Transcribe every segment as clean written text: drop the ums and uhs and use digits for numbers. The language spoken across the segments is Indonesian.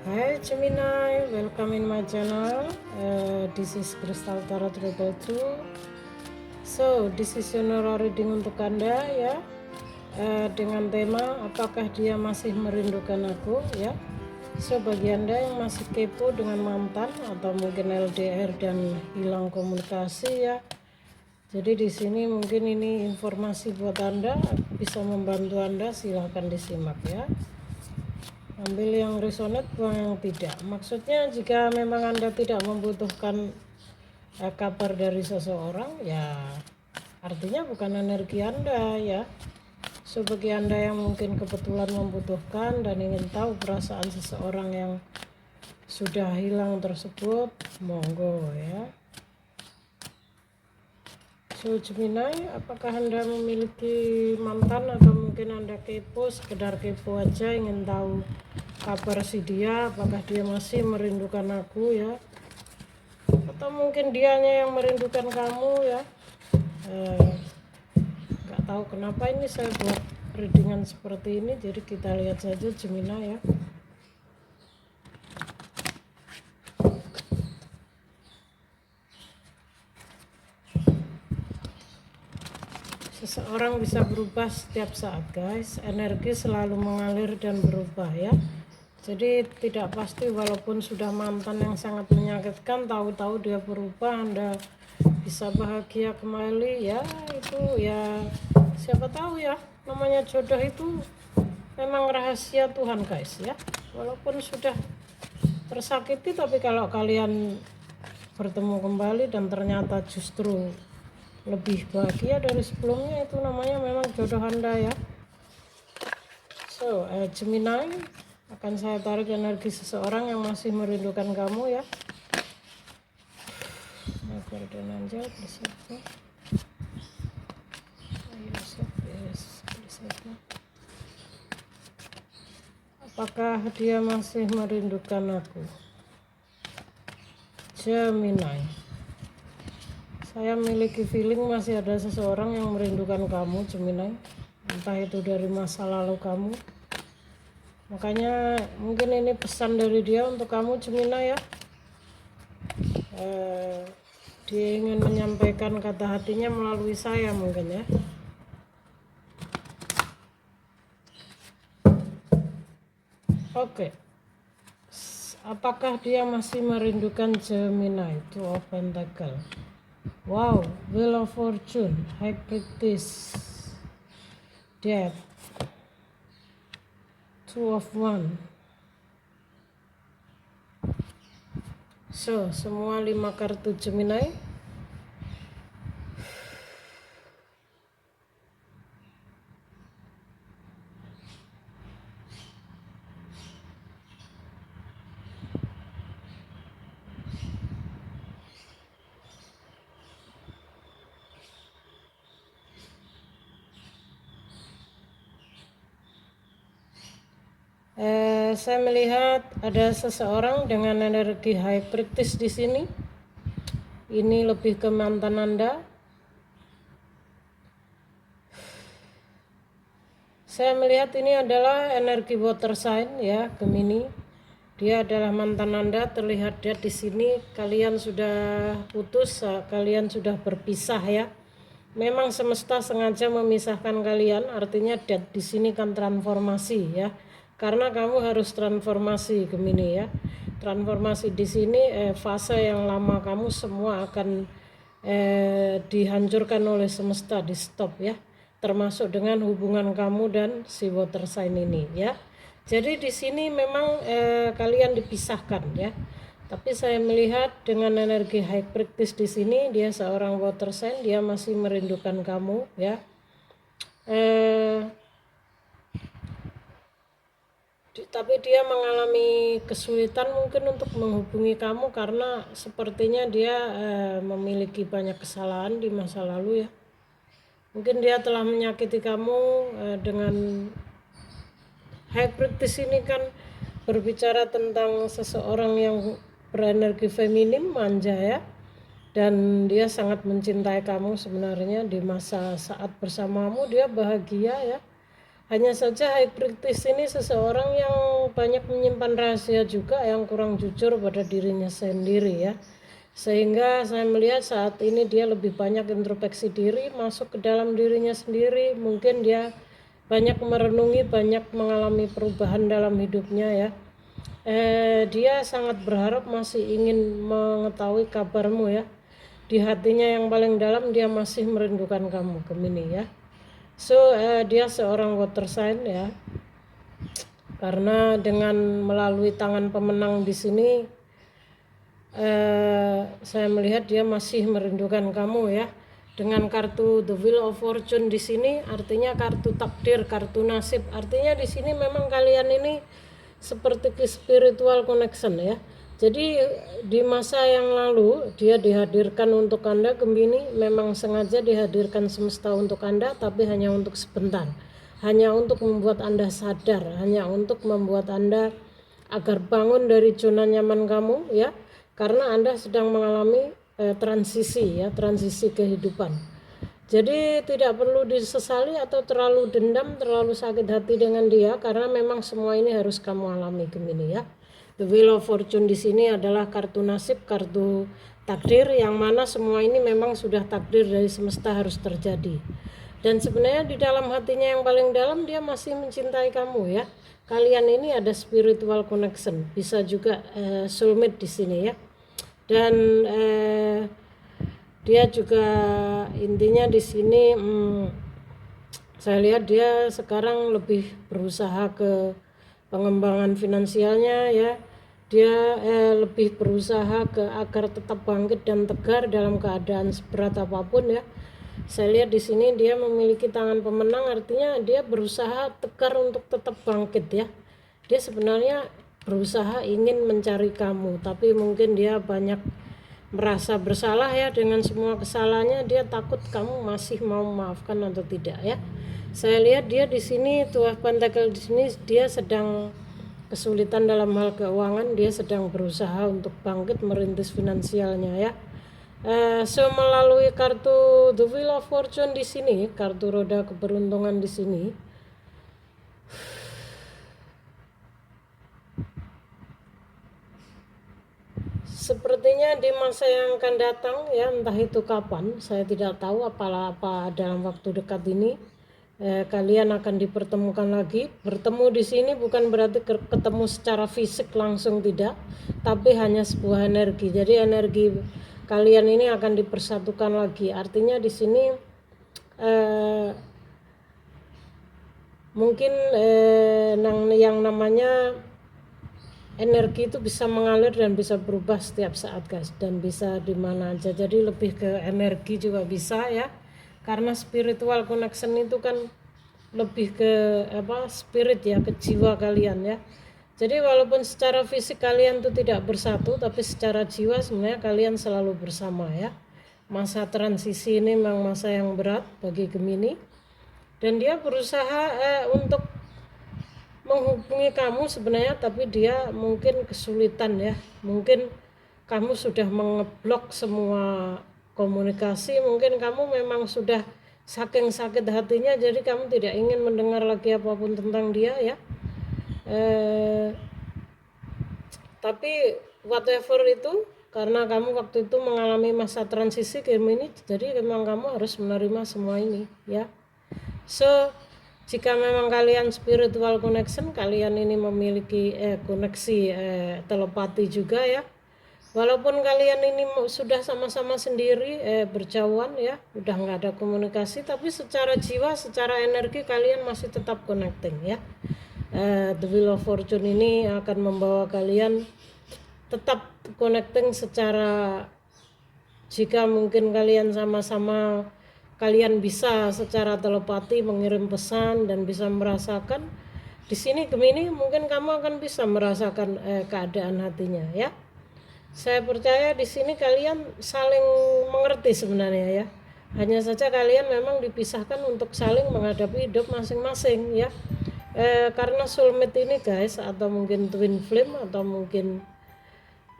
Hi Gemini, welcome in my channel. This is Crystal Tarot Rebel 2. So, this is general reading untuk Anda ya. Dengan tema apakah dia masih merindukan aku ya. So, bagi Anda yang masih kepo dengan mantan atau mungkin LDR dan hilang komunikasi ya. Jadi di sini mungkin ini informasi buat Anda, bisa membantu Anda, silahkan disimak ya. Ambil yang resonate, buang yang tidak. Maksudnya jika memang Anda tidak membutuhkan kabar dari seseorang, ya artinya bukan energi Anda ya. So bagi Anda yang mungkin kebetulan membutuhkan dan ingin tahu perasaan seseorang yang sudah hilang tersebut, monggo ya. So Gemini, apakah Anda memiliki mantan atau mungkin Anda kepo, sekedar kepo aja, ingin tahu kabar si dia, apakah dia masih merindukan aku ya, atau mungkin dianya yang merindukan kamu ya. Nggak tahu kenapa ini saya buat readingan seperti ini, jadi kita lihat saja Gemini ya. Seseorang bisa berubah setiap saat guys, energi selalu mengalir dan berubah ya. Jadi tidak pasti, walaupun sudah mantan yang sangat menyakitkan, tahu-tahu dia berubah, Anda bisa bahagia kembali ya. Itu ya siapa tahu ya, namanya jodoh itu memang rahasia Tuhan guys ya. Walaupun sudah tersakiti, tapi kalau kalian bertemu kembali dan ternyata justru lebih bahagia dari sebelumnya, itu namanya memang jodoh Anda ya. So Gemini, akan saya tarik energi seseorang yang masih merindukan kamu ya. Guardian Angel bersama. Apakah dia masih merindukan aku? Gemini, saya memiliki feeling masih ada seseorang yang merindukan kamu Gemini, entah itu dari masa lalu kamu. Makanya mungkin ini pesan dari dia untuk kamu Gemini ya. Dia ingin menyampaikan kata hatinya melalui saya mungkin ya. Oke. Apakah dia masih merindukan Gemini? Two of Pentacle. Wow, Wheel of Fortune, High Priestess, Death, Two of One. So, semua 5 kartu Gemini. Saya melihat ada seseorang dengan energi High Priestess di sini. Ini lebih ke mantan Anda. Saya melihat ini adalah energi water sign ya, Gemini. Dia adalah mantan Anda. Terlihat dia di sini. Kalian sudah putus, kalian sudah berpisah ya. Memang semesta sengaja memisahkan kalian. Artinya death di sini kan transformasi ya. Karena kamu harus transformasi Gemini ya. Transformasi di sini fase yang lama kamu semua akan dihancurkan oleh semesta, di stop ya. Termasuk dengan hubungan kamu dan si water sign ini ya. Jadi di sini memang kalian dipisahkan ya. Tapi saya melihat dengan energi High Priestess di sini, dia seorang water sign, dia masih merindukan kamu ya. Tapi dia mengalami kesulitan mungkin untuk menghubungi kamu karena sepertinya dia memiliki banyak kesalahan di masa lalu ya. Mungkin dia telah menyakiti kamu dengan High Priestess ini kan berbicara tentang seseorang yang berenergi feminim, manja ya. Dan dia sangat mencintai kamu sebenarnya. Di masa saat bersamamu dia bahagia ya. Hanya saja high priestess ini seseorang yang banyak menyimpan rahasia juga, yang kurang jujur pada dirinya sendiri ya. Sehingga saya melihat saat ini dia lebih banyak introspeksi diri, masuk ke dalam dirinya sendiri. Mungkin dia banyak merenungi, banyak mengalami perubahan dalam hidupnya ya. Dia sangat berharap, masih ingin mengetahui kabarmu ya. Di hatinya yang paling dalam dia masih merindukan kamu, Gemini ya. So dia seorang water sign ya, karena dengan melalui tangan pemenang di sini saya melihat dia masih merindukan kamu ya. Dengan kartu The Wheel of Fortune di sini artinya kartu takdir, kartu nasib. Artinya di sini memang kalian ini seperti spiritual connection ya. Jadi di masa yang lalu dia dihadirkan untuk Anda, Gemini, memang sengaja dihadirkan semesta untuk Anda, tapi hanya untuk sebentar. Hanya untuk membuat Anda sadar, hanya untuk membuat Anda agar bangun dari zona nyaman kamu ya. Karena Anda sedang mengalami transisi ya, transisi kehidupan. Jadi tidak perlu disesali atau terlalu dendam, terlalu sakit hati dengan dia, karena memang semua ini harus kamu alami, Gemini ya. The Wheel of Fortune di sini adalah kartu nasib, kartu takdir, yang mana semua ini memang sudah takdir dari semesta harus terjadi. Dan sebenarnya di dalam hatinya yang paling dalam dia masih mencintai kamu ya. Kalian ini ada spiritual connection, bisa juga soulmate di sini ya. Dan dia juga intinya di sini saya lihat dia sekarang lebih berusaha ke pengembangan finansialnya ya. Dia lebih berusaha agar tetap bangkit dan tegar dalam keadaan seberat apapun ya. Saya lihat di sini dia memiliki tangan pemenang, artinya dia berusaha tegar untuk tetap bangkit ya. Dia sebenarnya berusaha ingin mencari kamu, tapi mungkin dia banyak merasa bersalah ya dengan semua kesalahannya. Dia takut kamu masih mau memaafkan atau tidak ya. Saya lihat dia di sini Two of Pentacles di sini dia sedang kesulitan dalam hal keuangan, dia sedang berusaha untuk bangkit merintis finansialnya ya. So melalui kartu The Wheel of Fortune di sini, kartu roda keberuntungan di sini, sepertinya di masa yang akan datang ya, entah itu kapan, saya tidak tahu, apa dalam waktu dekat ini kalian akan dipertemukan lagi. Bertemu di sini bukan berarti ketemu secara fisik langsung, tidak, tapi hanya sebuah energi. Jadi energi kalian ini akan dipersatukan lagi. Artinya di sini mungkin yang namanya energi itu bisa mengalir dan bisa berubah setiap saat guys, dan bisa di mana aja. Jadi lebih ke energi juga bisa ya, karena spiritual connection itu kan lebih ke spirit ya, ke jiwa kalian ya. Jadi walaupun secara fisik kalian tuh tidak bersatu, tapi secara jiwa sebenarnya kalian selalu bersama ya. Masa transisi ini memang masa yang berat bagi Gemini, dan dia berusaha untuk menghubungi kamu sebenarnya, tapi dia mungkin kesulitan ya. Mungkin kamu sudah mengeblok semua komunikasi, mungkin kamu memang sudah saking sakit hatinya, jadi kamu tidak ingin mendengar lagi apapun tentang dia ya. Tapi whatever itu, karena kamu waktu itu mengalami masa transisi Gemini, jadi memang kamu harus menerima semua ini ya. So jika memang kalian spiritual connection, kalian ini memiliki koneksi telepati juga ya. Walaupun kalian ini sudah sama-sama sendiri berjauhan ya, udah nggak ada komunikasi, tapi secara jiwa, secara energi kalian masih tetap connecting ya. The Wheel of Fortune ini akan membawa kalian tetap connecting secara, jika mungkin kalian sama-sama, kalian bisa secara telepati mengirim pesan dan bisa merasakan. Di sini Gemini mungkin kamu akan bisa merasakan keadaan hatinya ya. Saya percaya di sini kalian saling mengerti sebenarnya ya. Hanya saja kalian memang dipisahkan untuk saling menghadapi hidup masing-masing ya. Karena soulmate ini guys, atau mungkin twin flame, atau mungkin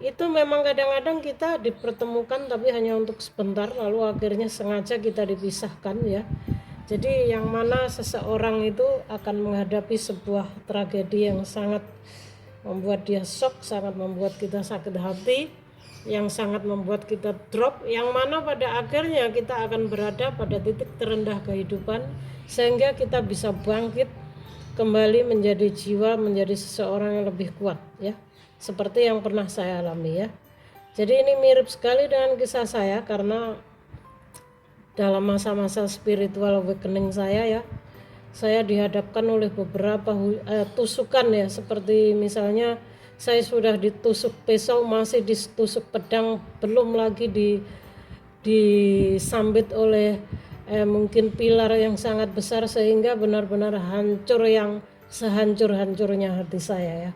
itu memang kadang-kadang kita dipertemukan tapi hanya untuk sebentar, lalu akhirnya sengaja kita dipisahkan ya. Jadi yang mana seseorang itu akan menghadapi sebuah tragedi yang sangat membuat dia shock, sangat membuat kita sakit hati, yang sangat membuat kita drop, yang mana pada akhirnya kita akan berada pada titik terendah kehidupan, sehingga kita bisa bangkit kembali menjadi jiwa, menjadi seseorang yang lebih kuat, ya, seperti yang pernah saya alami, ya. Jadi ini mirip sekali dengan kisah saya, karena dalam masa-masa spiritual awakening saya, ya, saya dihadapkan oleh beberapa tusukan, ya, seperti misalnya saya sudah ditusuk pisau, masih ditusuk pedang, belum lagi disambit oleh mungkin pilar yang sangat besar, sehingga benar-benar hancur, yang sehancur-hancurnya hati saya, ya.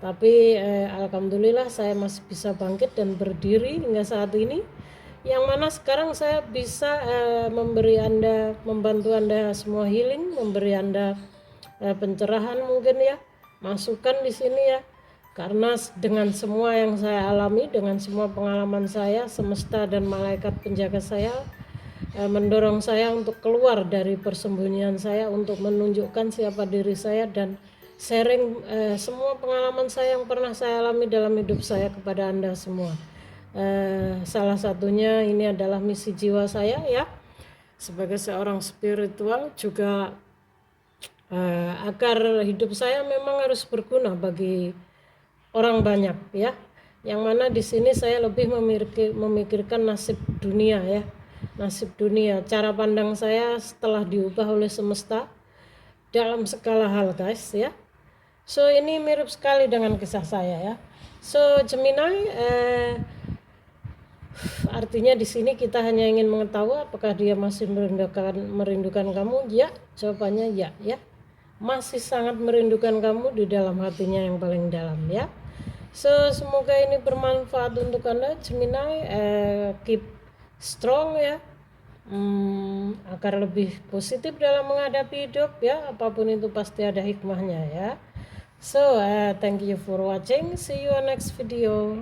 Tapi alhamdulillah saya masih bisa bangkit dan berdiri hingga saat ini, yang mana sekarang saya bisa membantu Anda semua healing, memberi Anda pencerahan mungkin, ya, masukan di sini, ya. Karena dengan semua yang saya alami, dengan semua pengalaman saya, semesta dan malaikat penjaga saya mendorong saya untuk keluar dari persembunyian saya, untuk menunjukkan siapa diri saya dan sharing semua pengalaman saya yang pernah saya alami dalam hidup saya kepada Anda semua. Salah satunya ini adalah misi jiwa saya, ya, sebagai seorang spiritual juga, agar hidup saya memang harus berguna bagi orang banyak, ya, yang mana di sini saya lebih memikirkan nasib dunia, ya, nasib dunia. Cara pandang saya setelah diubah oleh semesta dalam segala hal, guys, ya. So ini mirip sekali dengan kisah saya, ya. So Gemini, artinya di sini kita hanya ingin mengetahui apakah dia masih merindukan kamu. Ya, jawabannya ya, ya, masih sangat merindukan kamu di dalam hatinya yang paling dalam, ya. So semoga ini bermanfaat untuk Anda Gemini, keep strong, ya, agar lebih positif dalam menghadapi hidup, ya. Apapun itu pasti ada hikmahnya, ya. So thank you for watching, see you on next video.